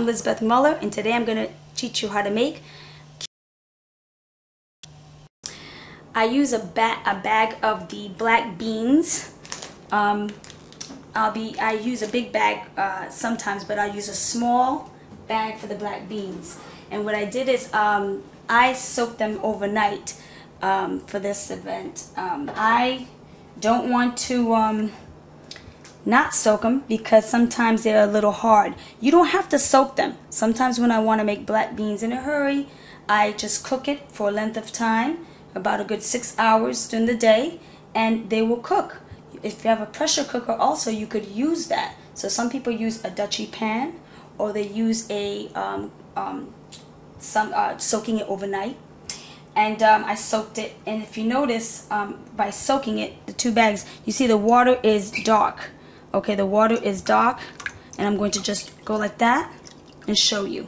Elizabeth Muller, and today I'm going to teach you how to make. I use a bag of the black beans. I use a big bag sometimes, but I use a small bag for the black beans. And what I did is I soaked them overnight for this event. I don't want to not soak them because sometimes they're a little hard. You don't have to soak them. Sometimes when I want to make black beans in a hurry, I just cook it for a length of time, about a good 6 hours during the day, and they will cook. If you have a pressure cooker also, you could use that. So some people use a Dutchy pan, or they use a soaking it overnight. And I soaked it, and if you notice, by soaking it, the 2 bags, you see the water is dark. Okay, the water is dark, and I'm going to just go like that and show you.